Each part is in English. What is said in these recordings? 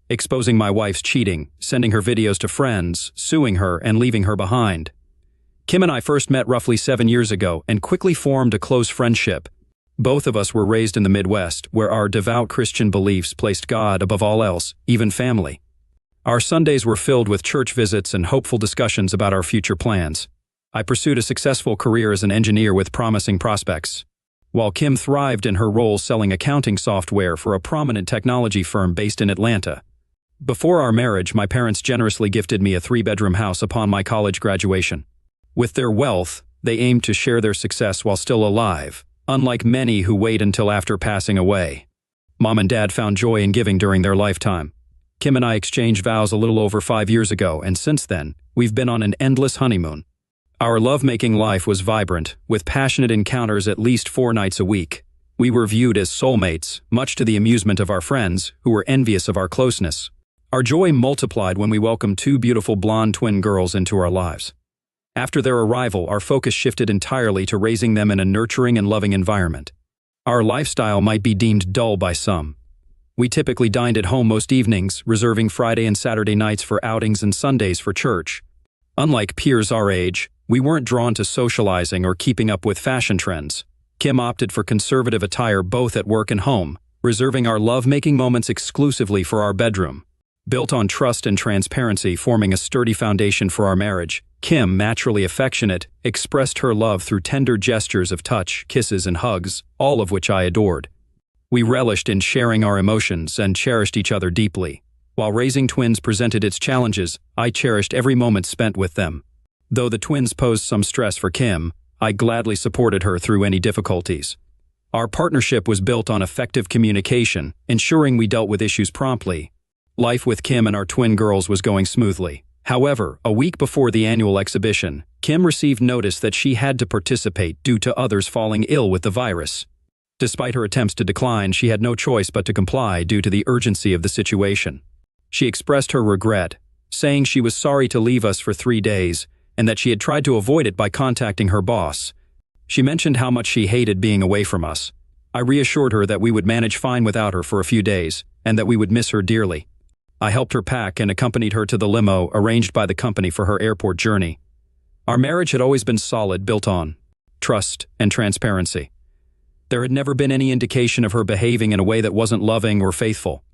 exposing my wife's cheating, sending her videos to friends, suing her, and leaving her behind. Kim and I first met roughly 7 years ago and quickly formed a close friendship. Both of us were raised in the Midwest, where our devout Christian beliefs placed God above all else, even family. Our Sundays were filled with church visits and hopeful discussions about our future plans. I pursued a successful career as an engineer with promising prospects, while Kim thrived in her role selling accounting software for a prominent technology firm based in Atlanta. Before our marriage, my parents generously gifted me a 3-bedroom house upon my college graduation. With their wealth, they aimed to share their success while still alive, unlike many who wait until after passing away. Mom and Dad found joy in giving during their lifetime. Kim and I exchanged vows a little over 5 years ago, and since then, we've been on an endless honeymoon. Our lovemaking life was vibrant, with passionate encounters at least 4 nights a week. We were viewed as soulmates, much to the amusement of our friends, who were envious of our closeness. Our joy multiplied when we welcomed 2 beautiful blonde twin girls into our lives. After their arrival, our focus shifted entirely to raising them in a nurturing and loving environment. Our lifestyle might be deemed dull by some. We typically dined at home most evenings, reserving Friday and Saturday nights for outings and Sundays for church. Unlike peers our age, we weren't drawn to socializing or keeping up with fashion trends. Kim opted for conservative attire both at work and home, reserving our love-making moments exclusively for our bedroom. Built on trust and transparency, forming a sturdy foundation for our marriage, Kim, naturally affectionate, expressed her love through tender gestures of touch, kisses, and hugs, all of which I adored. We relished in sharing our emotions and cherished each other deeply. While raising twins presented its challenges, I cherished every moment spent with them. Though the twins posed some stress for Kim, I gladly supported her through any difficulties. Our partnership was built on effective communication, ensuring we dealt with issues promptly. Life with Kim and our twin girls was going smoothly. However, a week before the annual exhibition, Kim received notice that she had to participate due to others falling ill with the virus. Despite her attempts to decline, she had no choice but to comply due to the urgency of the situation. She expressed her regret, saying she was sorry to leave us for 3 days and that she had tried to avoid it by contacting her boss. She mentioned how much she hated being away from us. I reassured her that we would manage fine without her for a few days and that we would miss her dearly. I helped her pack and accompanied her to the limo arranged by the company for her airport journey. Our marriage had always been solid, built on trust and transparency. There had never been any indication of her behaving in a way that wasn't loving or faithful.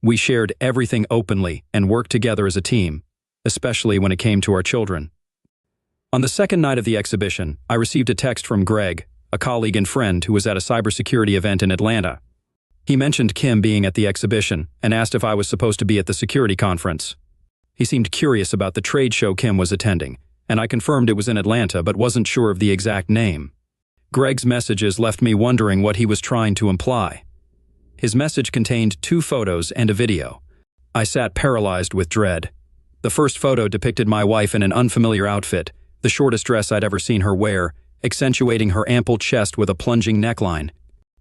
We shared everything openly and worked together as a team, especially when it came to our children. On the second night of the exhibition, I received a text from Greg, a colleague and friend who was at a cybersecurity event in Atlanta. He mentioned Kim being at the exhibition and asked if I was supposed to be at the security conference. He seemed curious about the trade show Kim was attending, and I confirmed it was in Atlanta but wasn't sure of the exact name. Greg's messages left me wondering what he was trying to imply. His message contained 2 photos and a video. I sat paralyzed with dread. The first photo depicted my wife in an unfamiliar outfit, the shortest dress I'd ever seen her wear, accentuating her ample chest with a plunging neckline.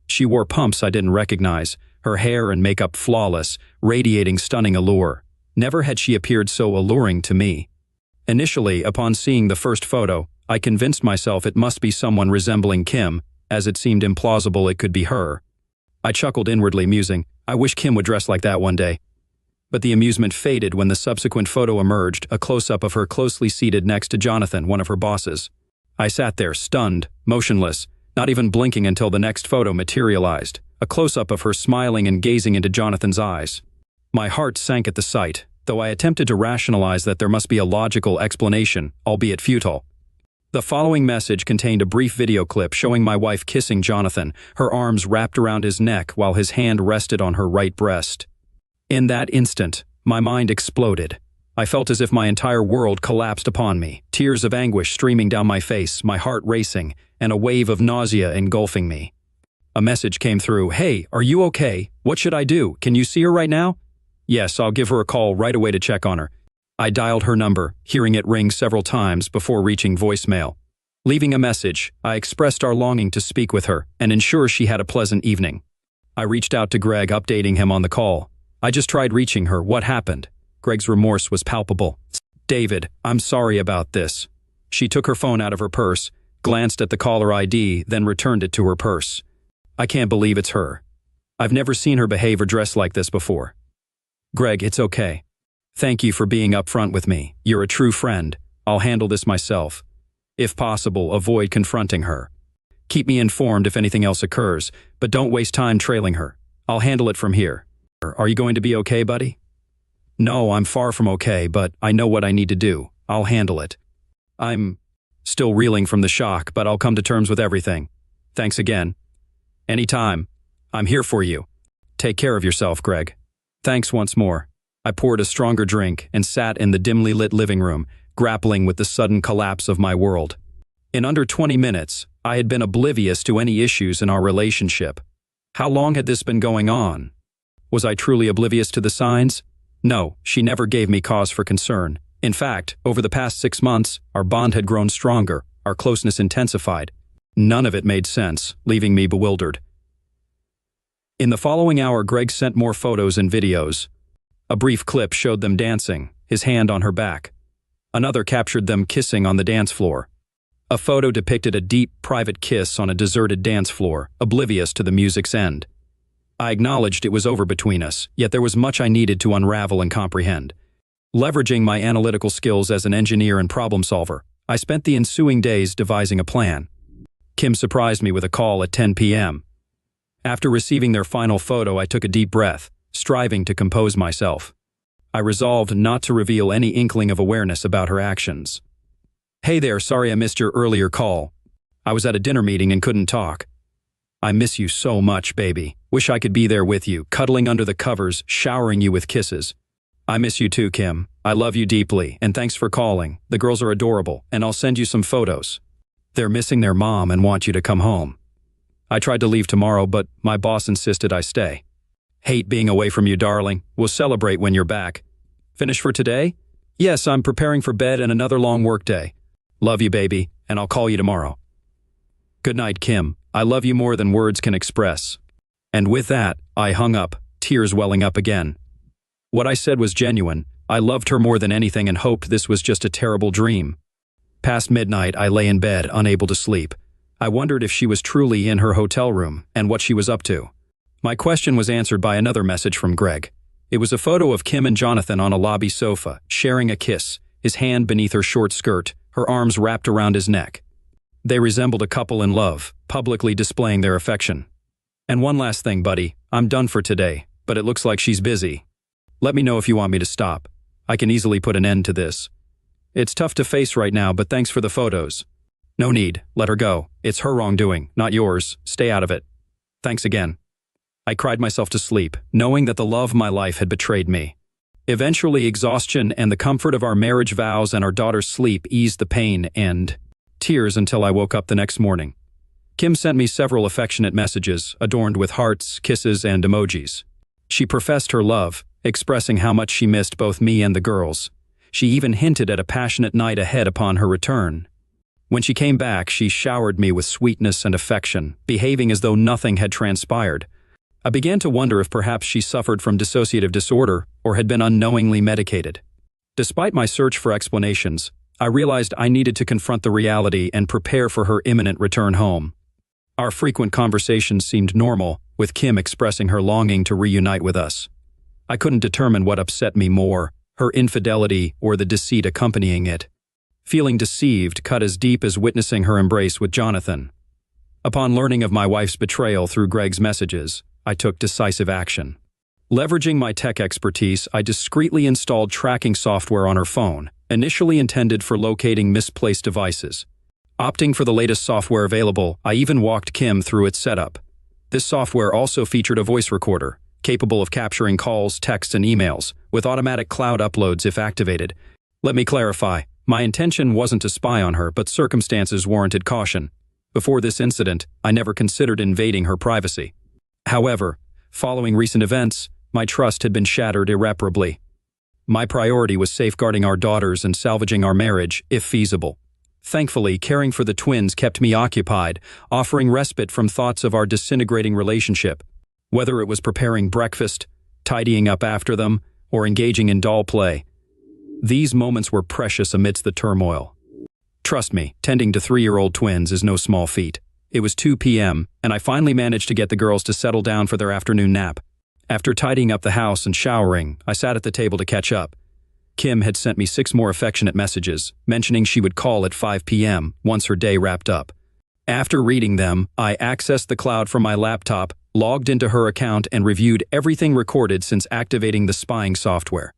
She wore pumps I didn't recognize, her hair and makeup flawless, radiating stunning allure. Never had she appeared so alluring to me. Initially, upon seeing the first photo, I convinced myself it must be someone resembling Kim, as it seemed implausible it could be her. I chuckled inwardly, musing, I wish Kim would dress like that one day. But the amusement faded when the subsequent photo emerged, a close-up of her closely seated next to Jonathan, one of her bosses. I sat there, stunned, motionless, not even blinking until the next photo materialized, a close-up of her smiling and gazing into Jonathan's eyes. My heart sank at the sight, though I attempted to rationalize that there must be a logical explanation, albeit futile. The following message contained a brief video clip showing my wife kissing Jonathan, her arms wrapped around his neck while his hand rested on her right breast. In that instant, my mind exploded. I felt as if my entire world collapsed upon me, tears of anguish streaming down my face, my heart racing, and a wave of nausea engulfing me. A message came through, "Hey, are you okay? What should I do? Can you see her right now?" "Yes, I'll give her a call right away to check on her." I dialed her number, hearing it ring several times before reaching voicemail. Leaving a message, I expressed our longing to speak with her and ensure she had a pleasant evening. I reached out to Greg, updating him on the call. "I just tried reaching her. What happened?" Greg's remorse was palpable. "David, I'm sorry about this." She took her phone out of her purse, glanced at the caller ID, then returned it to her purse. "I can't believe it's her. I've never seen her behave or dress like this before." Greg, it's okay. Thank you for being upfront with me. You're a true friend. I'll handle this myself. If possible, avoid confronting her. Keep me informed if anything else occurs, but don't waste time trailing her. I'll handle it from here. Are you going to be okay, buddy? No, I'm far from okay, but I know what I need to do. I'll handle it. I'm still reeling from the shock, but I'll come to terms with everything. Thanks again. Anytime. I'm here for you. Take care of yourself, Greg. Thanks once more. I poured a stronger drink and sat in the dimly lit living room, grappling with the sudden collapse of my world. In under 20 minutes, I had been oblivious to any issues in our relationship. How long had this been going on? Was I truly oblivious to the signs? No, she never gave me cause for concern. In fact, over the past 6 months, our bond had grown stronger, our closeness intensified. None of it made sense, leaving me bewildered. In the following hour, Greg sent more photos and videos. A brief clip showed them dancing, his hand on her back. Another captured them kissing on the dance floor. A photo depicted a deep, private kiss on a deserted dance floor, oblivious to the music's end. I acknowledged it was over between us, yet there was much I needed to unravel and comprehend. Leveraging my analytical skills as an engineer and problem solver, I spent the ensuing days devising a plan. Kim surprised me with a call at 10 p.m. After receiving their final photo, I took a deep breath, striving to compose myself. I resolved not to reveal any inkling of awareness about her actions. Hey there, sorry I missed your earlier call. I was at a dinner meeting and couldn't talk. I miss you so much, baby. Wish I could be there with you, cuddling under the covers, showering you with kisses. I miss you too, Kim. I love you deeply, and thanks for calling. The girls are adorable, and I'll send you some photos. They're missing their mom and want you to come home. I tried to leave tomorrow, but my boss insisted I stay. Hate being away from you, darling. We'll celebrate when you're back. Finish for today? Yes, I'm preparing for bed and another long work day. Love you, baby, and I'll call you tomorrow. Good night, Kim. I love you more than words can express. And with that, I hung up, tears welling up again. What I said was genuine. I loved her more than anything and hoped this was just a terrible dream. Past midnight, I lay in bed, unable to sleep. I wondered if she was truly in her hotel room and what she was up to. My question was answered by another message from Greg. It was a photo of Kim and Jonathan on a lobby sofa, sharing a kiss, his hand beneath her short skirt, her arms wrapped around his neck. They resembled a couple in love, publicly displaying their affection. And one last thing, buddy. I'm done for today, but it looks like she's busy. Let me know if you want me to stop. I can easily put an end to this. It's tough to face right now, but thanks for the photos. No need. Let her go. It's her wrongdoing, not yours. Stay out of it. Thanks again. I cried myself to sleep, knowing that the love of my life had betrayed me. Eventually, exhaustion and the comfort of our marriage vows and our daughter's sleep eased the pain and tears until I woke up the next morning. Kim sent me several affectionate messages, adorned with hearts, kisses, and emojis. She professed her love, expressing how much she missed both me and the girls. She even hinted at a passionate night ahead upon her return. When she came back, she showered me with sweetness and affection, behaving as though nothing had transpired. I began to wonder if perhaps she suffered from dissociative disorder or had been unknowingly medicated. Despite my search for explanations, I realized I needed to confront the reality and prepare for her imminent return home. Our frequent conversations seemed normal, with Kim expressing her longing to reunite with us. I couldn't determine what upset me more, her infidelity or the deceit accompanying it. Feeling deceived cut as deep as witnessing her embrace with Jonathan. Upon learning of my wife's betrayal through Greg's messages, I took decisive action. Leveraging my tech expertise, I discreetly installed tracking software on her phone, initially intended for locating misplaced devices. Opting for the latest software available, I even walked Kim through its setup. This software also featured a voice recorder, capable of capturing calls, texts, and emails, with automatic cloud uploads if activated. Let me clarify, my intention wasn't to spy on her, but circumstances warranted caution. Before this incident, I never considered invading her privacy. However, following recent events, my trust had been shattered irreparably. My priority was safeguarding our daughters and salvaging our marriage, if feasible. Thankfully, caring for the twins kept me occupied, offering respite from thoughts of our disintegrating relationship. Whether it was preparing breakfast, tidying up after them, or engaging in doll play, these moments were precious amidst the turmoil. Trust me, tending to 3-year-old twins is no small feat. It was 2 p.m., and I finally managed to get the girls to settle down for their afternoon nap. After tidying up the house and showering, I sat at the table to catch up. Kim had sent me 6 more affectionate messages, mentioning she would call at 5 p.m. once her day wrapped up. After reading them, I accessed the cloud from my laptop, logged into her account, and reviewed everything recorded since activating the spying software.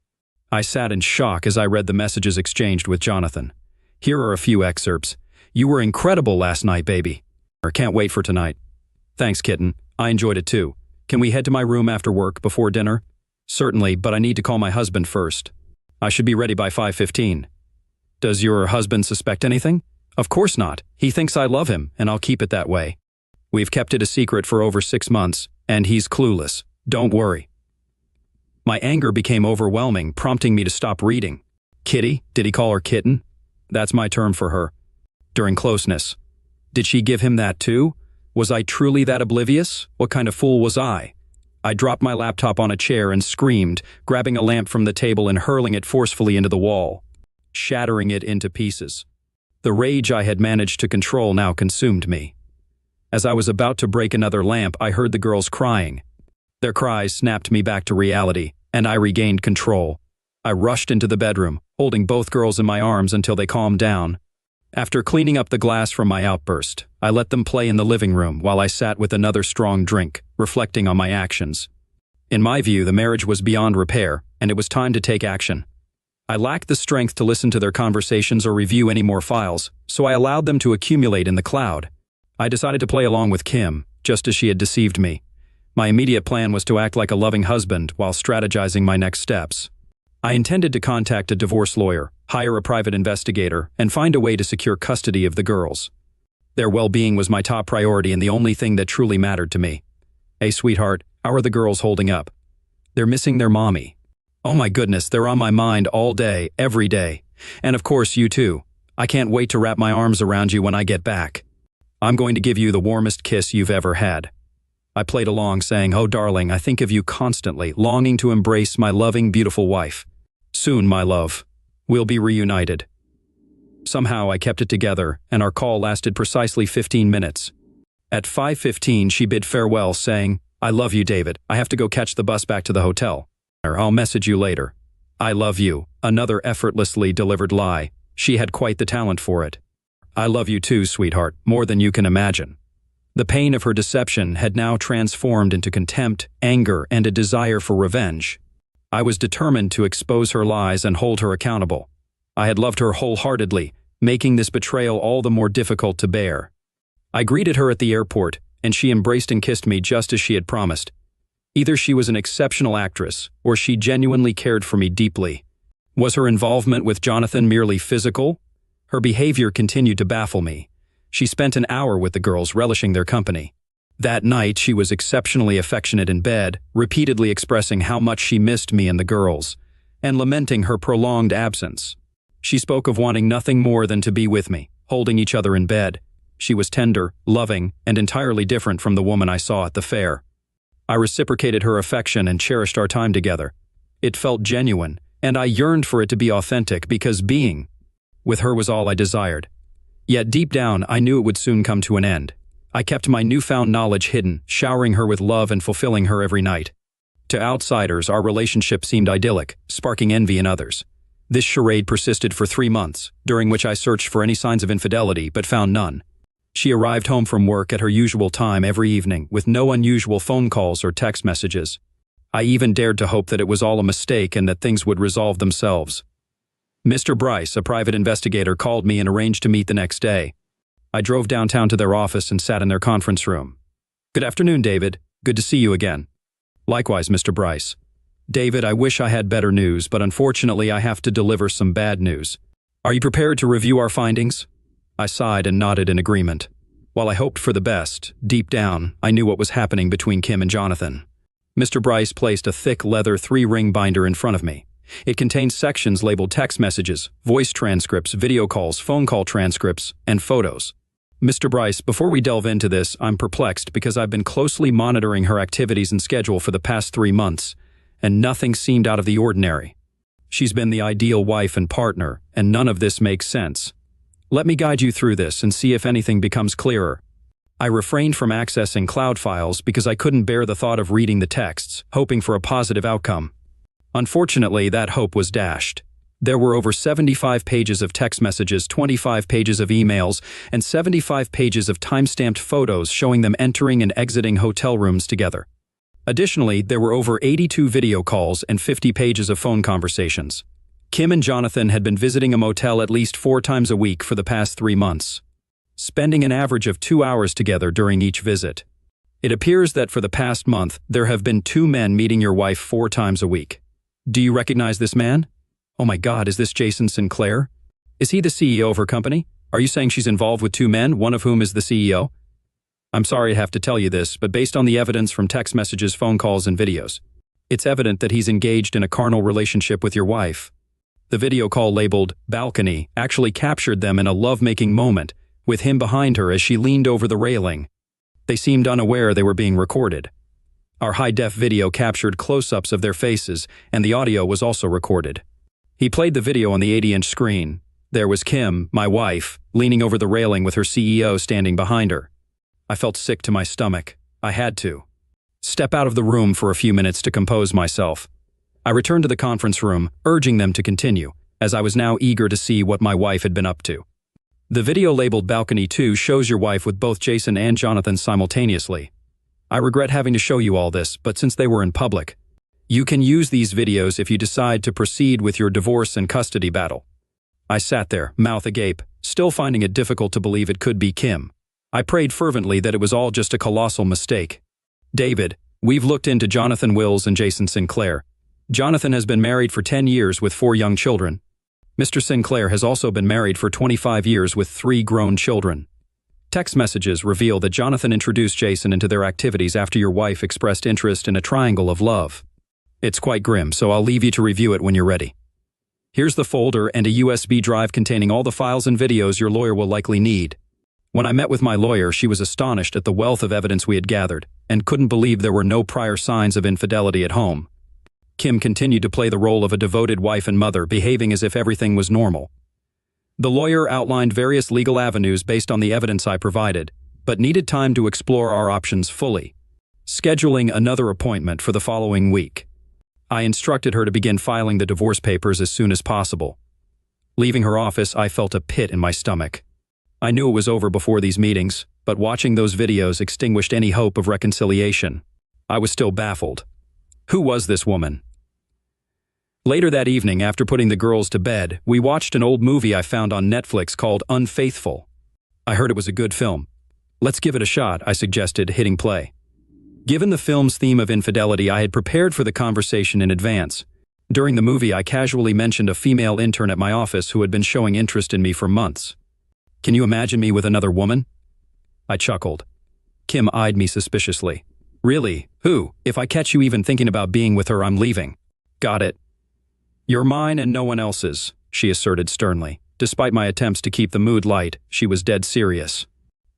I sat in shock as I read the messages exchanged with Jonathan. Here are a few excerpts. "You were incredible last night, baby. Can't wait for tonight. Thanks, kitten. I enjoyed it too. Can we head to my room after work before dinner? Certainly, but I need to call my husband first. I should be ready by 5:15. Does your husband suspect anything? Of course not. He thinks I love him, and I'll keep it that way. We've kept it a secret for over 6 months, and he's clueless. Don't worry." My anger became overwhelming, prompting me to stop reading. Kitty? Did he call her kitten? That's my term for her. During closeness. Did she give him that too? Was I truly that oblivious? What kind of fool was I? I dropped my laptop on a chair and screamed, grabbing a lamp from the table and hurling it forcefully into the wall, shattering it into pieces. The rage I had managed to control now consumed me. As I was about to break another lamp, I heard the girls crying. Their cries snapped me back to reality, and I regained control. I rushed into the bedroom, holding both girls in my arms until they calmed down. After cleaning up the glass from my outburst, I let them play in the living room while I sat with another strong drink, reflecting on my actions. In my view, the marriage was beyond repair, and it was time to take action. I lacked the strength to listen to their conversations or review any more files, so I allowed them to accumulate in the cloud. I decided to play along with Kim, just as she had deceived me. My immediate plan was to act like a loving husband while strategizing my next steps. I intended to contact a divorce lawyer, hire a private investigator, and find a way to secure custody of the girls. Their well-being was my top priority and the only thing that truly mattered to me. Hey, sweetheart, how are the girls holding up? They're missing their mommy. Oh my goodness, they're on my mind all day, every day. And of course, you too. I can't wait to wrap my arms around you when I get back. I'm going to give you the warmest kiss you've ever had. I played along, saying, "Oh darling, I think of you constantly, longing to embrace my loving, beautiful wife. Soon, my love, we'll be reunited." Somehow I kept it together, and our call lasted precisely 15 minutes. At 5:15, she bid farewell, saying, "I love you, David. I have to go catch the bus back to the hotel. I'll message you later." I love you, another effortlessly delivered lie. She had quite the talent for it. I love you too, sweetheart, more than you can imagine. The pain of her deception had now transformed into contempt, anger, and a desire for revenge. I was determined to expose her lies and hold her accountable. I had loved her wholeheartedly, making this betrayal all the more difficult to bear. I greeted her at the airport, and she embraced and kissed me just as she had promised. Either she was an exceptional actress, or she genuinely cared for me deeply. Was her involvement with Jonathan merely physical? Her behavior continued to baffle me. She spent an hour with the girls, relishing their company. That night, she was exceptionally affectionate in bed, repeatedly expressing how much she missed me and the girls, and lamenting her prolonged absence. She spoke of wanting nothing more than to be with me, holding each other in bed. She was tender, loving, and entirely different from the woman I saw at the fair. I reciprocated her affection and cherished our time together. It felt genuine, and I yearned for it to be authentic because being with her was all I desired. Yet deep down, I knew it would soon come to an end. I kept my newfound knowledge hidden, showering her with love and fulfilling her every night. To outsiders, our relationship seemed idyllic, sparking envy in others. This charade persisted for 3 months, during which I searched for any signs of infidelity but found none. She arrived home from work at her usual time every evening, with no unusual phone calls or text messages. I even dared to hope that it was all a mistake and that things would resolve themselves. Mr. Bryce, a private investigator, called me and arranged to meet the next day. I drove downtown to their office and sat in their conference room. "Good afternoon, David. Good to see you again." "Likewise, Mr. Bryce." "David, I wish I had better news, but unfortunately I have to deliver some bad news. Are you prepared to review our findings?" I sighed and nodded in agreement. While I hoped for the best, deep down, I knew what was happening between Kim and Jonathan. Mr. Bryce placed a thick leather 3-ring binder in front of me. It contained sections labeled text messages, voice transcripts, video calls, phone call transcripts, and photos. "Mr. Bryce, before we delve into this, I'm perplexed because I've been closely monitoring her activities and schedule for the past 3 months, and nothing seemed out of the ordinary. She's been the ideal wife and partner, and none of this makes sense. Let me guide you through this and see if anything becomes clearer." I refrained from accessing cloud files because I couldn't bear the thought of reading the texts, hoping for a positive outcome. Unfortunately, that hope was dashed. There were over 75 pages of text messages, 25 pages of emails, and 75 pages of time-stamped photos showing them entering and exiting hotel rooms together. Additionally, there were over 82 video calls and 50 pages of phone conversations. Kim and Jonathan had been visiting a motel at least 4 times a week for the past 3 months, spending an average of 2 hours together during each visit. It appears that for the past month, there have been 2 men meeting your wife 4 times a week. Do you recognize this man? Oh my God, is this Jason Sinclair? Is he the CEO of her company? Are you saying she's involved with 2 men, one of whom is the CEO? I'm sorry to have to tell you this, but based on the evidence from text messages, phone calls, and videos, it's evident that he's engaged in a carnal relationship with your wife. The video call labeled balcony actually captured them in a love-making moment, with him behind her as she leaned over the railing. They seemed unaware they were being recorded. Our high-def video captured close-ups of their faces, and the audio was also recorded. He played the video on the 80-inch screen. There was Kim, my wife, leaning over the railing with her CEO standing behind her. I felt sick to my stomach. I had to step out of the room for a few minutes to compose myself. I returned to the conference room, urging them to continue, as I was now eager to see what my wife had been up to. The video labeled Balcony 2 shows your wife with both Jason and Jonathan simultaneously. I regret having to show you all this, but since they were in public, you can use these videos if you decide to proceed with your divorce and custody battle. I sat there, mouth agape, still finding it difficult to believe it could be Kim. I prayed fervently that it was all just a colossal mistake. David, we've looked into Jonathan Wills and Jason Sinclair. Jonathan has been married for 10 years with 4 young children. Mr. Sinclair has also been married for 25 years with 3 grown children. Text messages reveal that Jonathan introduced Jason into their activities after your wife expressed interest in a triangle of love. It's quite grim, so I'll leave you to review it when you're ready. Here's the folder and a USB drive containing all the files and videos your lawyer will likely need. When I met with my lawyer, she was astonished at the wealth of evidence we had gathered, and couldn't believe there were no prior signs of infidelity at home. Kim continued to play the role of a devoted wife and mother, behaving as if everything was normal. The lawyer outlined various legal avenues based on the evidence I provided, but needed time to explore our options fully, scheduling another appointment for the following week. I instructed her to begin filing the divorce papers as soon as possible. Leaving her office, I felt a pit in my stomach. I knew it was over before these meetings, but watching those videos extinguished any hope of reconciliation. I was still baffled. Who was this woman? Later that evening, after putting the girls to bed, we watched an old movie I found on Netflix called Unfaithful. I heard it was a good film. Let's give it a shot, I suggested, hitting play. Given the film's theme of infidelity, I had prepared for the conversation in advance. During the movie, I casually mentioned a female intern at my office who had been showing interest in me for months. Can you imagine me with another woman? I chuckled. Kim eyed me suspiciously. Really? Who? If I catch you even thinking about being with her, I'm leaving. Got it. You're mine and no one else's, she asserted sternly. Despite my attempts to keep the mood light, she was dead serious.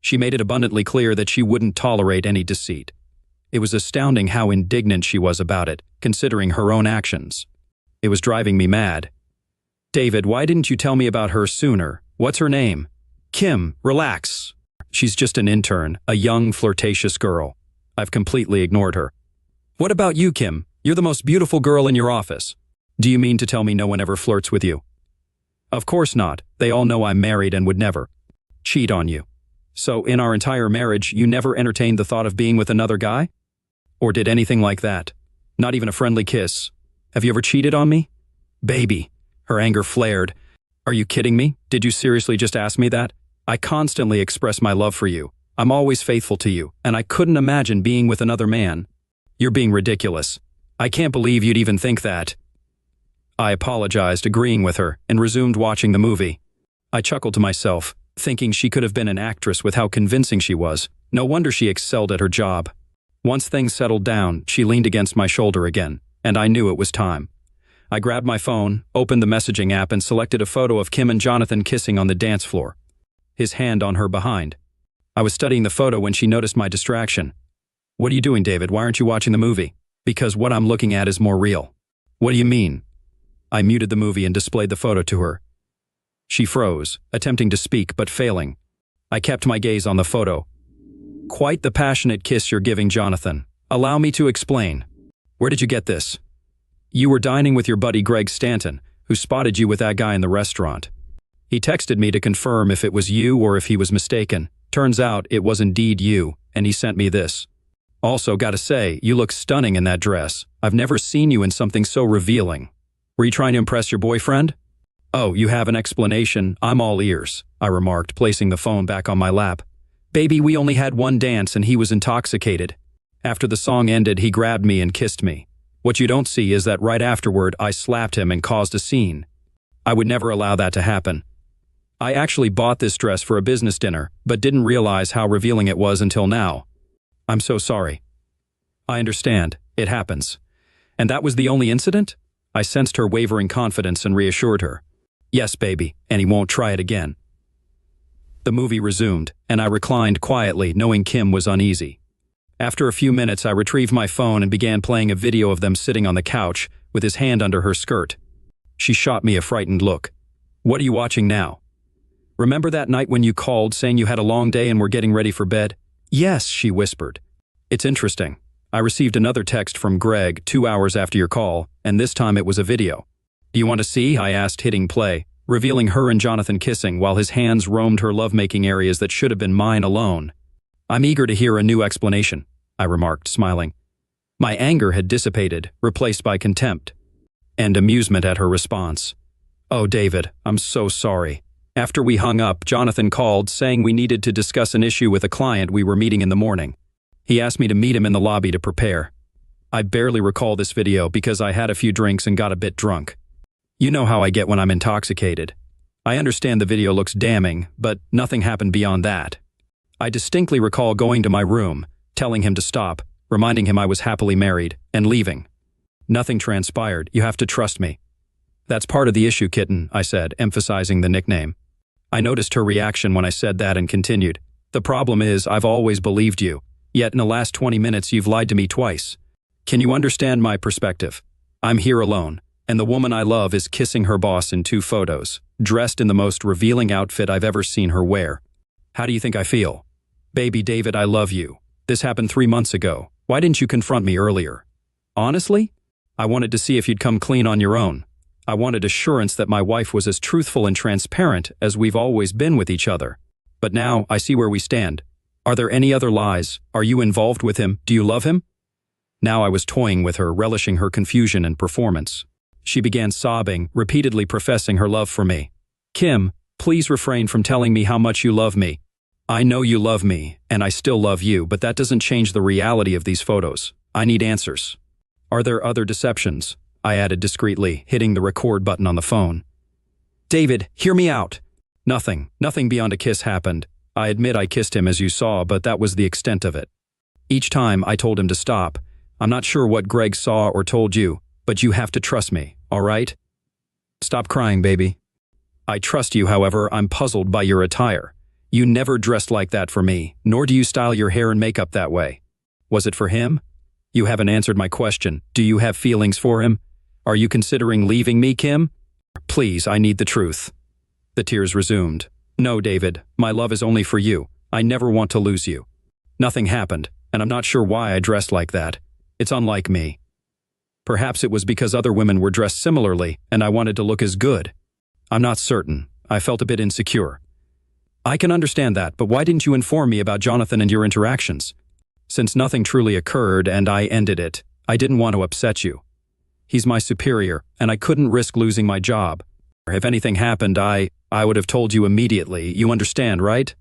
She made it abundantly clear that she wouldn't tolerate any deceit. It was astounding how indignant she was about it, considering her own actions. It was driving me mad. David, why didn't you tell me about her sooner? What's her name? Kim, relax. She's just an intern, a young, flirtatious girl. I've completely ignored her. What about you, Kim? You're the most beautiful girl in your office. Do you mean to tell me no one ever flirts with you? Of course not. They all know I'm married and would never cheat on you. So in our entire marriage, you never entertained the thought of being with another guy? Or did anything like that? Not even a friendly kiss? Have you ever cheated on me? Baby. Her anger flared. Are you kidding me? Did you seriously just ask me that? I constantly express my love for you. I'm always faithful to you, and I couldn't imagine being with another man. You're being ridiculous. I can't believe you'd even think that. I apologized, agreeing with her, and resumed watching the movie. I chuckled to myself, thinking she could have been an actress with how convincing she was. No wonder she excelled at her job. Once things settled down, she leaned against my shoulder again, and I knew it was time. I grabbed my phone, opened the messaging app, and selected a photo of Kim and Jonathan kissing on the dance floor, his hand on her behind. I was studying the photo when she noticed my distraction. What are you doing, David? Why aren't you watching the movie? Because what I'm looking at is more real. What do you mean? I muted the movie and displayed the photo to her. She froze, attempting to speak but failing. I kept my gaze on the photo. Quite the passionate kiss you're giving, Jonathan. Allow me to explain. Where did you get this? You were dining with your buddy Greg Stanton, who spotted you with that guy in the restaurant. He texted me to confirm if it was you or if he was mistaken. Turns out it was indeed you, and he sent me this. Also, gotta say, you look stunning in that dress. I've never seen you in something so revealing. Were you trying to impress your boyfriend? Oh, you have an explanation. I'm all ears, I remarked, placing the phone back on my lap. Baby, we only had one dance and he was intoxicated. After the song ended, he grabbed me and kissed me. What you don't see is that right afterward, I slapped him and caused a scene. I would never allow that to happen. I actually bought this dress for a business dinner, but didn't realize how revealing it was until now. I'm so sorry. I understand. It happens. And that was the only incident? I sensed her wavering confidence and reassured her. Yes, baby, and he won't try it again. The movie resumed, and I reclined quietly, knowing Kim was uneasy. After a few minutes, I retrieved my phone and began playing a video of them sitting on the couch, with his hand under her skirt. She shot me a frightened look. What are you watching now? Remember that night when you called saying you had a long day and were getting ready for bed? Yes, she whispered. It's interesting. I received another text from Greg 2 hours after your call, and this time it was a video. Do you want to see? I asked, hitting play, revealing her and Jonathan kissing while his hands roamed her lovemaking areas that should have been mine alone. I'm eager to hear a new explanation, I remarked, smiling. My anger had dissipated, replaced by contempt, and amusement at her response. Oh, David, I'm so sorry. After we hung up, Jonathan called, saying we needed to discuss an issue with a client we were meeting in the morning. He asked me to meet him in the lobby to prepare. I barely recall this video because I had a few drinks and got a bit drunk. You know how I get when I'm intoxicated. I understand the video looks damning, but nothing happened beyond that. I distinctly recall going to my room, telling him to stop, reminding him I was happily married, and leaving. Nothing transpired. You have to trust me. That's part of the issue, kitten, I said, emphasizing the nickname. I noticed her reaction when I said that and continued. The problem is, I've always believed you, yet in the last 20 minutes you've lied to me twice. Can you understand my perspective? I'm here alone, and the woman I love is kissing her boss in 2 photos, dressed in the most revealing outfit I've ever seen her wear. How do you think I feel? Baby David, I love you. This happened 3 months ago. Why didn't you confront me earlier? Honestly? I wanted to see if you'd come clean on your own. I wanted assurance that my wife was as truthful and transparent as we've always been with each other. But now I see where we stand. Are there any other lies? Are you involved with him? Do you love him? Now I was toying with her, relishing her confusion and performance. She began sobbing, repeatedly professing her love for me. Kim, please refrain from telling me how much you love me. I know you love me, and I still love you, but that doesn't change the reality of these photos. I need answers. Are there other deceptions? I added discreetly, hitting the record button on the phone. David, hear me out. Nothing beyond a kiss happened. I admit I kissed him as you saw, but that was the extent of it. Each time I told him to stop. I'm not sure what Greg saw or told you, but you have to trust me, all right? Stop crying, baby. I trust you, however, I'm puzzled by your attire. You never dressed like that for me, nor do you style your hair and makeup that way. Was it for him? You haven't answered my question. Do you have feelings for him? Are you considering leaving me, Kim? Please, I need the truth. The tears resumed. No, David, my love is only for you. I never want to lose you. Nothing happened, and I'm not sure why I dressed like that. It's unlike me. Perhaps it was because other women were dressed similarly, and I wanted to look as good. I'm not certain. I felt a bit insecure. I can understand that, but why didn't you inform me about Jonathan and your interactions? Since nothing truly occurred and I ended it, I didn't want to upset you. He's my superior, and I couldn't risk losing my job. If anything happened, I would have told you immediately. You understand, right?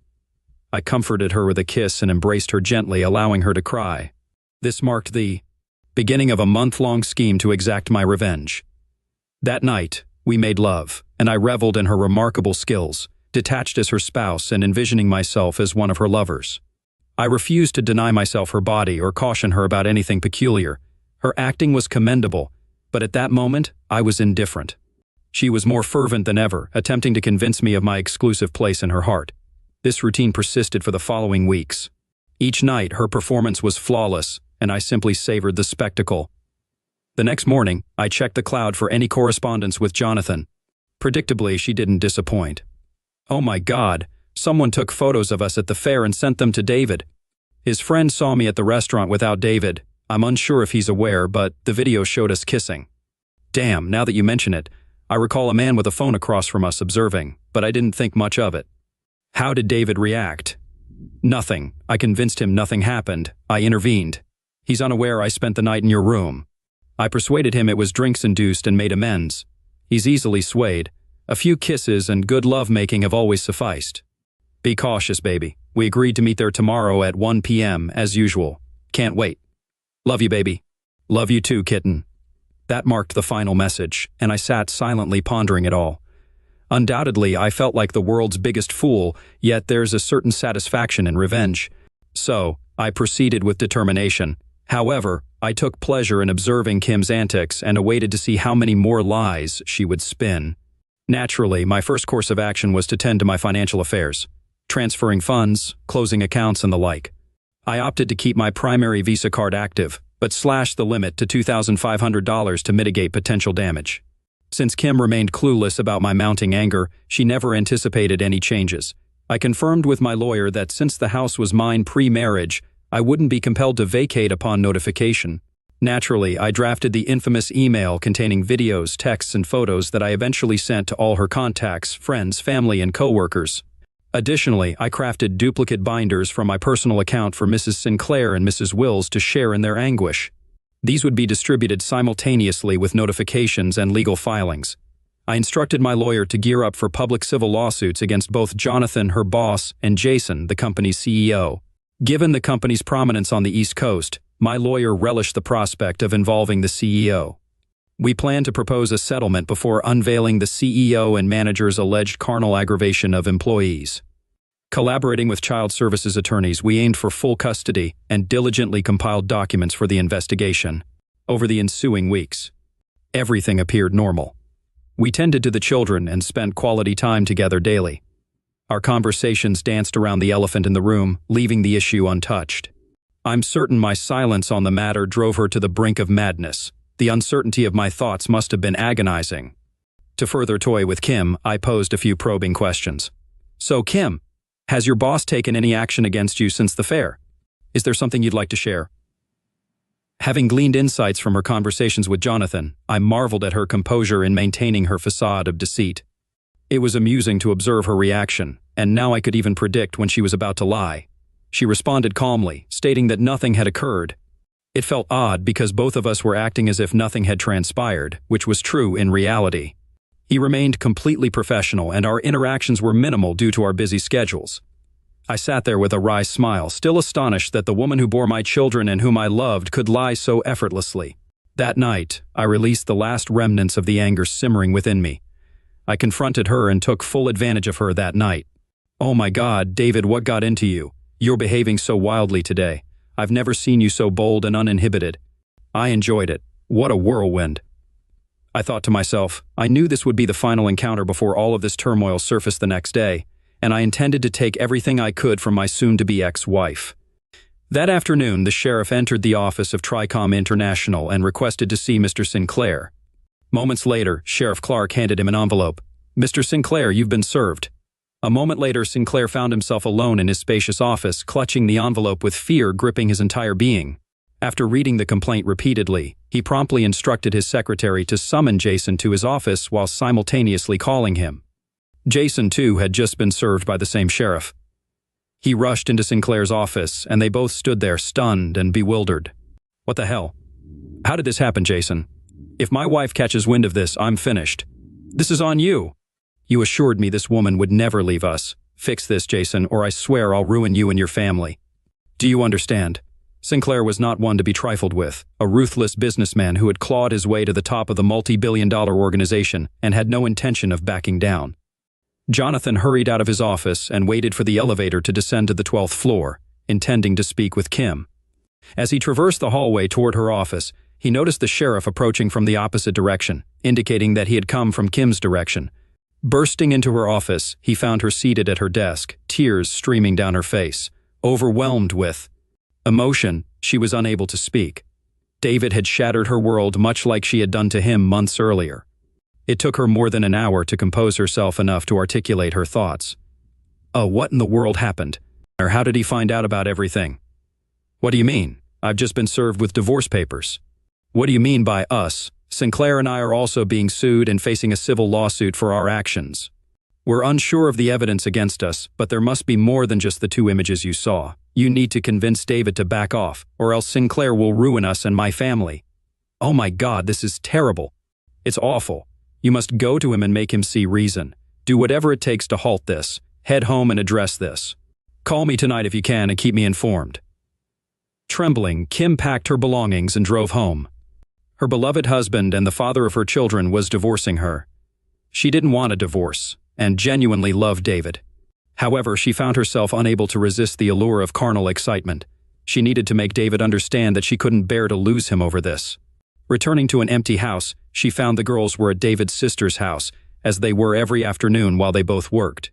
I comforted her with a kiss and embraced her gently, allowing her to cry. This marked the beginning of a month-long scheme to exact my revenge. That night, we made love, and I reveled in her remarkable skills, detached as her spouse and envisioning myself as one of her lovers. I refused to deny myself her body or caution her about anything peculiar. Her acting was commendable, but at that moment, I was indifferent. She was more fervent than ever, attempting to convince me of my exclusive place in her heart. This routine persisted for the following weeks. Each night, her performance was flawless, and I simply savored the spectacle. The next morning, I checked the cloud for any correspondence with Jonathan. Predictably, she didn't disappoint. Oh my God, someone took photos of us at the fair and sent them to David. His friend saw me at the restaurant without David. I'm unsure if he's aware, but the video showed us kissing. Damn, now that you mention it, I recall a man with a phone across from us observing, but I didn't think much of it. How did David react? Nothing. I convinced him nothing happened. I intervened. He's unaware I spent the night in your room. I persuaded him it was drinks-induced and made amends. He's easily swayed. A few kisses and good love-making have always sufficed. Be cautious, baby. We agreed to meet there tomorrow at 1 p.m. as usual. Can't wait. Love you, baby. Love you too, kitten. That marked the final message, and I sat silently pondering it all. Undoubtedly, I felt like the world's biggest fool, yet there's a certain satisfaction in revenge. So, I proceeded with determination. However, I took pleasure in observing Kim's antics and awaited to see how many more lies she would spin. Naturally, my first course of action was to tend to my financial affairs, transferring funds, closing accounts, and the like. I opted to keep my primary Visa card active, but slashed the limit to $2,500 to mitigate potential damage. Since Kim remained clueless about my mounting anger, she never anticipated any changes. I confirmed with my lawyer that since the house was mine pre-marriage, I wouldn't be compelled to vacate upon notification. Naturally, I drafted the infamous email containing videos, texts, and photos that I eventually sent to all her contacts, friends, family, and co-workers. Additionally, I crafted duplicate binders from my personal account for Mrs. Sinclair and Mrs. Wills to share in their anguish. These would be distributed simultaneously with notifications and legal filings. I instructed my lawyer to gear up for public civil lawsuits against both Jonathan, her boss, and Jason, the company's CEO. Given the company's prominence on the East Coast, my lawyer relished the prospect of involving the CEO. We planned to propose a settlement before unveiling the CEO and manager's alleged carnal aggravation of employees. Collaborating with child services attorneys, we aimed for full custody and diligently compiled documents for the investigation. Over the ensuing weeks, everything appeared normal. We tended to the children and spent quality time together daily. Our conversations danced around the elephant in the room, leaving the issue untouched. I'm certain my silence on the matter drove her to the brink of madness. The uncertainty of my thoughts must have been agonizing. To further toy with Kim, I posed a few probing questions. So, Kim, has your boss taken any action against you since the fair? Is there something you'd like to share? Having gleaned insights from her conversations with Jonathan, I marveled at her composure in maintaining her facade of deceit. It was amusing to observe her reaction, and now I could even predict when she was about to lie. She responded calmly, stating that nothing had occurred. It felt odd because both of us were acting as if nothing had transpired, which was true in reality. He remained completely professional, and our interactions were minimal due to our busy schedules. I sat there with a wry smile, still astonished that the woman who bore my children and whom I loved could lie so effortlessly. That night, I released the last remnants of the anger simmering within me. I confronted her and took full advantage of her that night. Oh my God, David, what got into you? You're behaving so wildly today. I've never seen you so bold and uninhibited. I enjoyed it. What a whirlwind. I thought to myself, I knew this would be the final encounter before all of this turmoil surfaced the next day, and I intended to take everything I could from my soon-to-be ex-wife. That afternoon, the sheriff entered the office of Tricom International and requested to see Mr. Sinclair. Moments later, Sheriff Clark handed him an envelope. Mr. Sinclair, you've been served. A moment later, Sinclair found himself alone in his spacious office, clutching the envelope with fear gripping his entire being. After reading the complaint repeatedly, he promptly instructed his secretary to summon Jason to his office while simultaneously calling him. Jason, too, had just been served by the same sheriff. He rushed into Sinclair's office, and they both stood there stunned and bewildered. What the hell? How did this happen, Jason? If my wife catches wind of this, I'm finished. This is on you. You assured me this woman would never leave us. Fix this, Jason, or I swear I'll ruin you and your family. Do you understand? Sinclair was not one to be trifled with, a ruthless businessman who had clawed his way to the top of the multi-billion-dollar organization and had no intention of backing down. Jonathan hurried out of his office and waited for the elevator to descend to the 12th floor, intending to speak with Kim. As he traversed the hallway toward her office, he noticed the sheriff approaching from the opposite direction, indicating that he had come from Kim's direction. Bursting into her office, he found her seated at her desk, tears streaming down her face. Overwhelmed with emotion, she was unable to speak. David had shattered her world much like she had done to him months earlier. It took her more than an hour to compose herself enough to articulate her thoughts. Oh, what in the world happened? Or how did he find out about everything? What do you mean? I've just been served with divorce papers. What do you mean by us? Sinclair and I are also being sued and facing a civil lawsuit for our actions. We're unsure of the evidence against us, but there must be more than just the 2 images you saw. You need to convince David to back off, or else Sinclair will ruin us and my family. Oh my God, this is terrible. It's awful. You must go to him and make him see reason. Do whatever it takes to halt this. Head home and address this. Call me tonight if you can and keep me informed. Trembling, Kim packed her belongings and drove home. Her beloved husband and the father of her children was divorcing her. She didn't want a divorce, and genuinely loved David. However, she found herself unable to resist the allure of carnal excitement. She needed to make David understand that she couldn't bear to lose him over this. Returning to an empty house, she found the girls were at David's sister's house, as they were every afternoon while they both worked.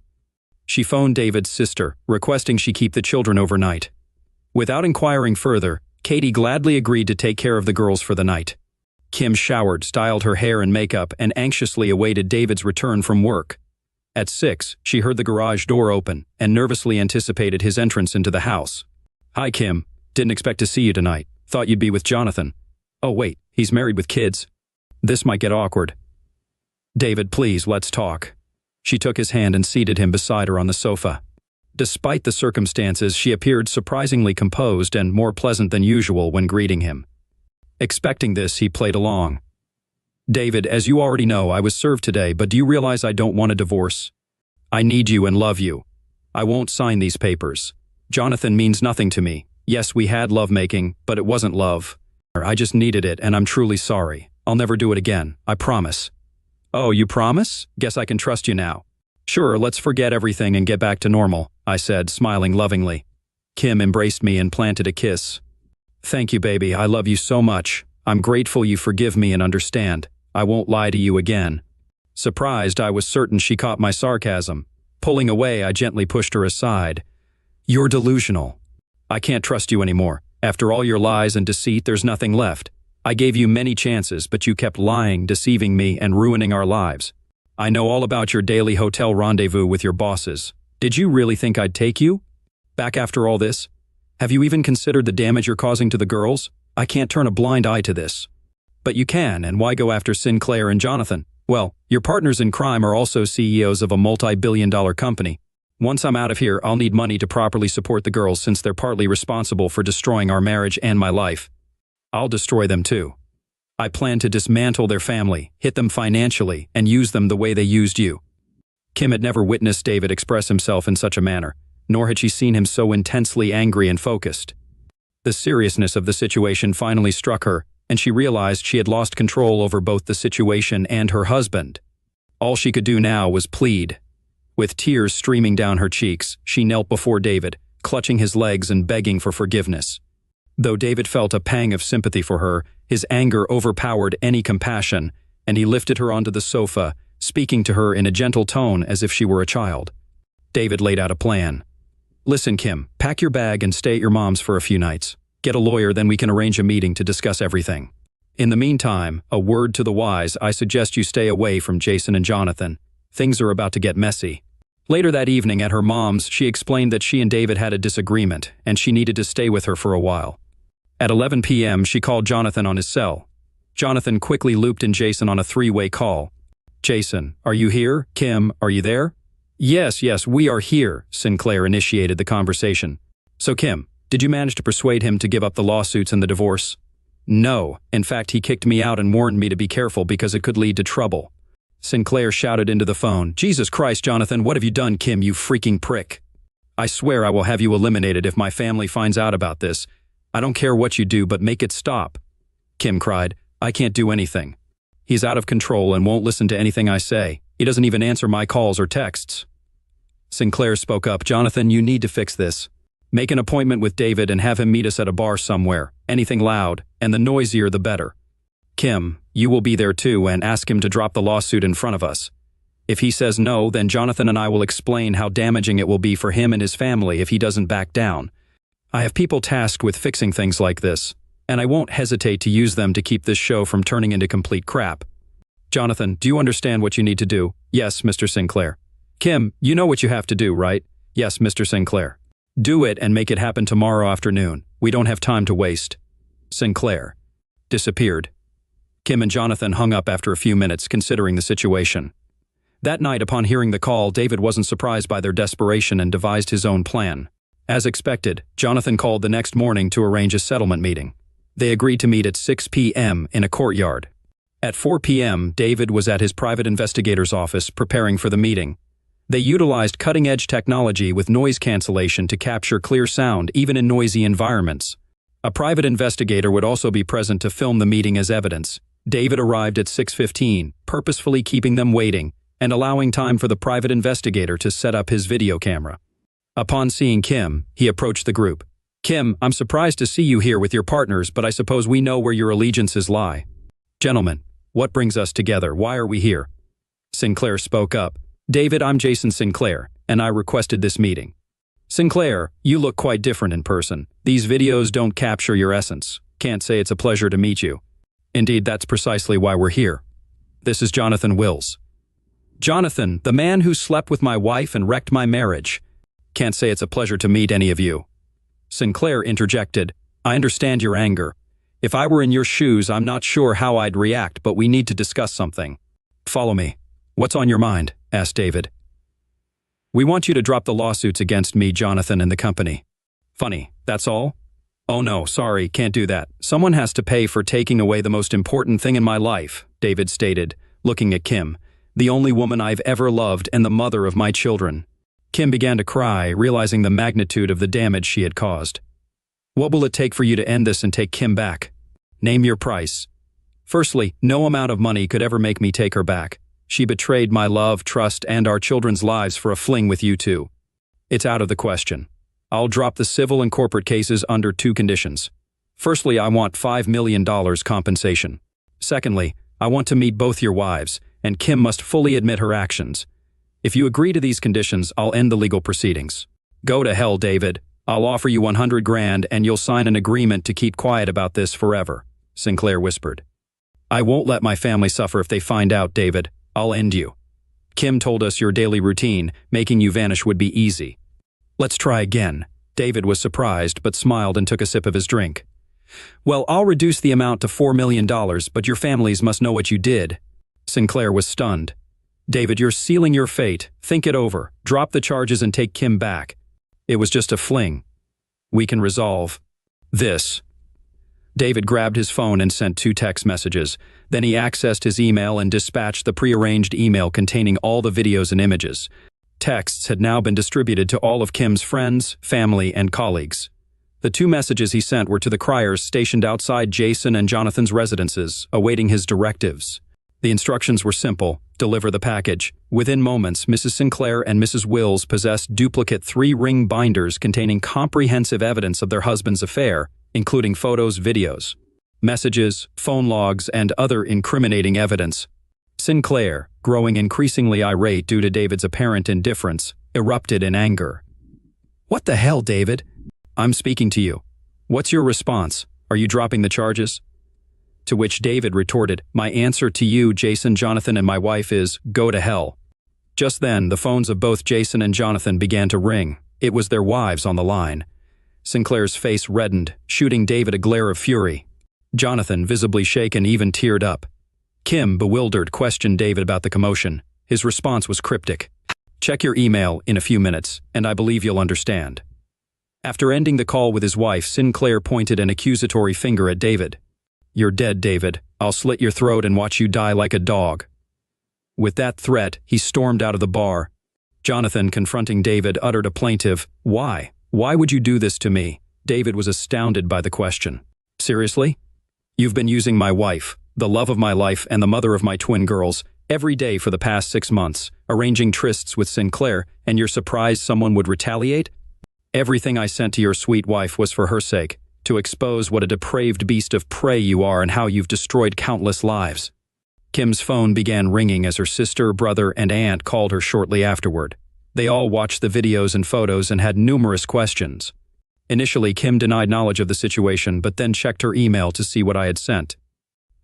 She phoned David's sister, requesting she keep the children overnight. Without inquiring further, Katie gladly agreed to take care of the girls for the night. Kim showered, styled her hair and makeup, and anxiously awaited David's return from work. At 6, she heard the garage door open and nervously anticipated his entrance into the house. "Hi, Kim. Didn't expect to see you tonight. Thought you'd be with Jonathan. Oh, wait, he's married with kids. This might get awkward." "David, please, let's talk." She took his hand and seated him beside her on the sofa. Despite the circumstances, she appeared surprisingly composed and more pleasant than usual when greeting him. Expecting this, he played along. "David, as you already know, I was served today, but do you realize I don't want a divorce? I need you and love you. I won't sign these papers. Jonathan means nothing to me. Yes, we had lovemaking, but it wasn't love. I just needed it, and I'm truly sorry. I'll never do it again, I promise." "Oh, you promise? Guess I can trust you now." "Sure, let's forget everything and get back to normal," I said, smiling lovingly. Kim embraced me and planted a kiss. "Thank you, baby. I love you so much. I'm grateful you forgive me and understand. I won't lie to you again." Surprised, I was certain she caught my sarcasm. Pulling away, I gently pushed her aside. "You're delusional. I can't trust you anymore. After all your lies and deceit, there's nothing left. I gave you many chances, but you kept lying, deceiving me, and ruining our lives. I know all about your daily hotel rendezvous with your bosses. Did you really think I'd take you back after all this? Have you even considered the damage you're causing to the girls? I can't turn a blind eye to this." "But you can, and why go after Sinclair and Jonathan? Well, your partners in crime are also CEOs of a multi-billion-dollar company. Once I'm out of here, I'll need money to properly support the girls since they're partly responsible for destroying our marriage and my life. I'll destroy them too. I plan to dismantle their family, hit them financially, and use them the way they used you." Kim had never witnessed David express himself in such a manner, nor had she seen him so intensely angry and focused. The seriousness of the situation finally struck her, and she realized she had lost control over both the situation and her husband. All she could do now was plead. With tears streaming down her cheeks, she knelt before David, clutching his legs and begging for forgiveness. Though David felt a pang of sympathy for her, his anger overpowered any compassion, and he lifted her onto the sofa, speaking to her in a gentle tone as if she were a child. David laid out a plan. "Listen, Kim, pack your bag and stay at your mom's for a few nights. Get a lawyer, then we can arrange a meeting to discuss everything. In the meantime, a word to the wise, I suggest you stay away from Jason and Jonathan. Things are about to get messy." Later that evening at her mom's, she explained that she and David had a disagreement, and she needed to stay with her for a while. At 11 p.m., she called Jonathan on his cell. Jonathan quickly looped in Jason on a 3-way call. "Jason, are you here? Kim, are you there?" Yes, we are here," Sinclair initiated the conversation. "So Kim, did you manage to persuade him to give up the lawsuits and the divorce?" "No. In fact, he kicked me out and warned me to be careful because it could lead to trouble." Sinclair shouted into the phone, "Jesus Christ, Jonathan, what have you done, Kim, you freaking prick? I swear I will have you eliminated if my family finds out about this. I don't care what you do, but make it stop." Kim cried, "I can't do anything. He's out of control and won't listen to anything I say. He doesn't even answer my calls or texts." Sinclair spoke up, "Jonathan, you need to fix this. Make an appointment with David and have him meet us at a bar somewhere, anything loud, and the noisier the better. Kim, you will be there too, and ask him to drop the lawsuit in front of us. If he says no, then Jonathan and I will explain how damaging it will be for him and his family if he doesn't back down. I have people tasked with fixing things like this, and I won't hesitate to use them to keep this show from turning into complete crap. Jonathan, do you understand what you need to do?" "Yes, Mr. Sinclair." "Kim, you know what you have to do, right?" "Yes, Mr. Sinclair." "Do it and make it happen tomorrow afternoon. We don't have time to waste. Sinclair disappeared. Kim and Jonathan hung up after a few minutes, considering the situation. That night, upon hearing the call, David wasn't surprised by their desperation and devised his own plan. As expected, Jonathan called the next morning to arrange a settlement meeting. They agreed to meet at 6 p.m. in a courtyard. At 4 p.m., David was at his private investigator's office preparing for the meeting. They utilized cutting-edge technology with noise cancellation to capture clear sound even in noisy environments. A private investigator would also be present to film the meeting as evidence. David arrived at 6:15, purposefully keeping them waiting and allowing time for the private investigator to set up his video camera. Upon seeing Kim, he approached the group. "Kim, I'm surprised to see you here with your partners, but I suppose we know where your allegiances lie. Gentlemen, what brings us together? Why are we here?" Sinclair spoke up. "David, I'm Jason Sinclair, and I requested this meeting." "Sinclair, you look quite different in person. These videos don't capture your essence. Can't say it's a pleasure to meet you." "Indeed, that's precisely why we're here. This is Jonathan Wills." "Jonathan, the man who slept with my wife and wrecked my marriage. Can't say it's a pleasure to meet any of you." Sinclair interjected, "I understand your anger. If I were in your shoes, I'm not sure how I'd react, but we need to discuss something." "Follow me. What's on your mind?" asked David. "We want you to drop the lawsuits against me, Jonathan, and the company." "Funny, that's all?" "Oh no, sorry, can't do that. Someone has to pay for taking away the most important thing in my life," David stated, looking at Kim, "the only woman I've ever loved and the mother of my children." Kim began to cry, realizing the magnitude of the damage she had caused. "What will it take for you to end this and take Kim back? Name your price." "Firstly, no amount of money could ever make me take her back. She betrayed my love, trust, and our children's lives for a fling with you two. It's out of the question. I'll drop the civil and corporate cases under 2 conditions. Firstly, I want $5 million compensation. Secondly, I want to meet both your wives, and Kim must fully admit her actions. If you agree to these conditions, I'll end the legal proceedings." "Go to hell, David. I'll offer you 100 grand and you'll sign an agreement to keep quiet about this forever," Sinclair whispered. "I won't let my family suffer if they find out, David. I'll end you. Kim told us your daily routine, making you vanish would be easy." "Let's try again." David was surprised but smiled and took a sip of his drink. "Well, I'll reduce the amount to $4 million, but your families must know what you did." Sinclair was stunned. "David, you're sealing your fate. Think it over. Drop the charges and take Kim back. It was just a fling. We can resolve this." David grabbed his phone and sent 2 text messages. Then he accessed his email and dispatched the prearranged email containing all the videos and images. Texts had now been distributed to all of Kim's friends, family, and colleagues. The 2 messages he sent were to the criers stationed outside Jason and Jonathan's residences, awaiting his directives. The instructions were simple: deliver the package. Within moments, Mrs. Sinclair and Mrs. Wills possessed duplicate 3-ring binders containing comprehensive evidence of their husband's affair, including photos, videos, messages, phone logs, and other incriminating evidence. Sinclair, growing increasingly irate due to David's apparent indifference, erupted in anger. "What the hell, David? I'm speaking to you. What's your response? Are you dropping the charges?" To which David retorted, "My answer to you, Jason, Jonathan, and my wife is, go to hell." Just then, the phones of both Jason and Jonathan began to ring. It was their wives on the line. Sinclair's face reddened, shooting David a glare of fury. Jonathan, visibly shaken, even teared up. Kim, bewildered, questioned David about the commotion. His response was cryptic. "Check your email in a few minutes, and I believe you'll understand." After ending the call with his wife, Sinclair pointed an accusatory finger at David. "You're dead, David. I'll slit your throat and watch you die like a dog." With that threat, he stormed out of the bar. Jonathan, confronting David, uttered a plaintive, "Why? Why would you do this to me?" David was astounded by the question. "Seriously? You've been using my wife, the love of my life and the mother of my twin girls, every day for the past 6 months, arranging trysts with Sinclair, and you're surprised someone would retaliate? Everything I sent to your sweet wife was for her sake, to expose what a depraved beast of prey you are and how you've destroyed countless lives." Kim's phone began ringing as her sister, brother, and aunt called her shortly afterward. They all watched the videos and photos and had numerous questions. Initially, Kim denied knowledge of the situation, but then checked her email to see what I had sent.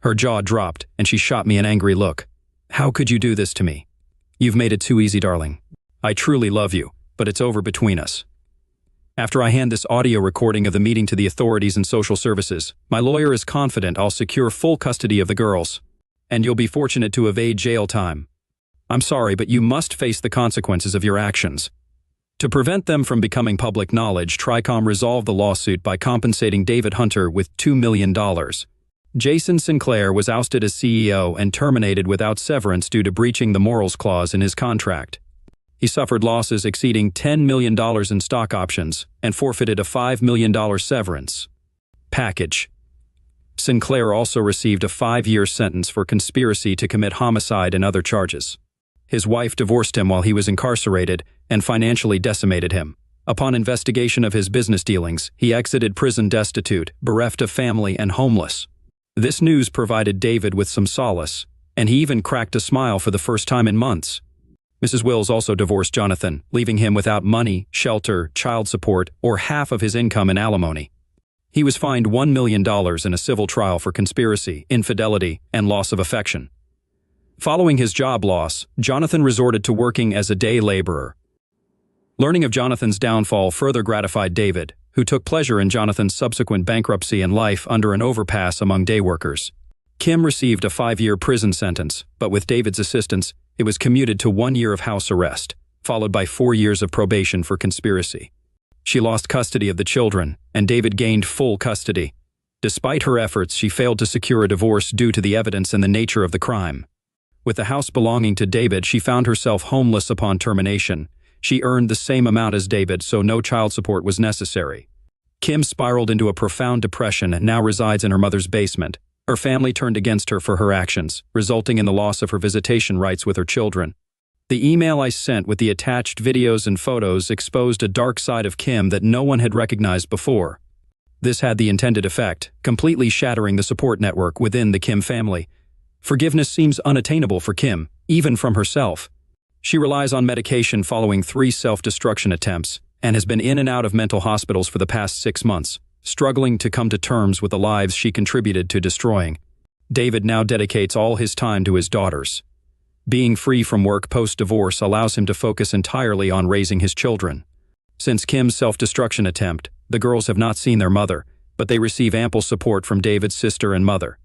Her jaw dropped, and she shot me an angry look. "How could you do this to me? You've made it too easy, darling. I truly love you, but it's over between us." After I hand this audio recording of the meeting to the authorities and social services, my lawyer is confident I'll secure full custody of the girls. And you'll be fortunate to evade jail time. I'm sorry, but you must face the consequences of your actions. To prevent them from becoming public knowledge, TRICOM resolved the lawsuit by compensating David Hunter with $2 million. Jason Sinclair was ousted as CEO and terminated without severance due to breaching the morals clause in his contract. He suffered losses exceeding $10 million in stock options and forfeited a $5 million severance package. Sinclair also received a 5-year sentence for conspiracy to commit homicide and other charges. His wife divorced him while he was incarcerated and financially decimated him. Upon investigation of his business dealings, he exited prison destitute, bereft of family, and homeless. This news provided David with some solace, and he even cracked a smile for the first time in months. Mrs. Wills also divorced Jonathan, leaving him without money, shelter, child support, or half of his income in alimony. He was fined $1 million in a civil trial for conspiracy, infidelity, and loss of affection. Following his job loss, Jonathan resorted to working as a day laborer. Learning of Jonathan's downfall further gratified David, who took pleasure in Jonathan's subsequent bankruptcy and life under an overpass among day workers. Kim received a 5-year prison sentence, but with David's assistance, it was commuted to 1 year of house arrest, followed by 4 years of probation for conspiracy. She lost custody of the children, and David gained full custody. Despite her efforts, she failed to secure a divorce due to the evidence and the nature of the crime. With the house belonging to David, she found herself homeless upon termination. She earned the same amount as David, so no child support was necessary. Kim spiraled into a profound depression and now resides in her mother's basement. Her family turned against her for her actions, resulting in the loss of her visitation rights with her children. The email I sent with the attached videos and photos exposed a dark side of Kim that no one had recognized before. This had the intended effect, completely shattering the support network within the Kim family. Forgiveness seems unattainable for Kim, even from herself. She relies on medication following 3 self-destruction attempts and has been in and out of mental hospitals for the past 6 months, struggling to come to terms with the lives she contributed to destroying. David now dedicates all his time to his daughters. Being free from work post-divorce allows him to focus entirely on raising his children. Since Kim's self-destruction attempt, the girls have not seen their mother, but they receive ample support from David's sister and mother.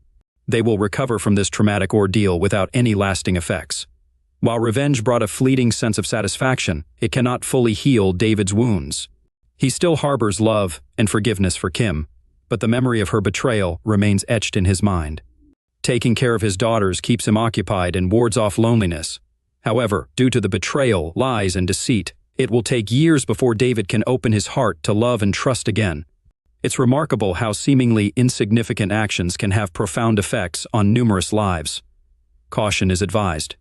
They will recover from this traumatic ordeal without any lasting effects. While revenge brought a fleeting sense of satisfaction, it cannot fully heal David's wounds. He still harbors love and forgiveness for Kim, but the memory of her betrayal remains etched in his mind. Taking care of his daughters keeps him occupied and wards off loneliness. However, due to the betrayal, lies, and deceit, it will take years before David can open his heart to love and trust again. It's remarkable how seemingly insignificant actions can have profound effects on numerous lives. Caution is advised.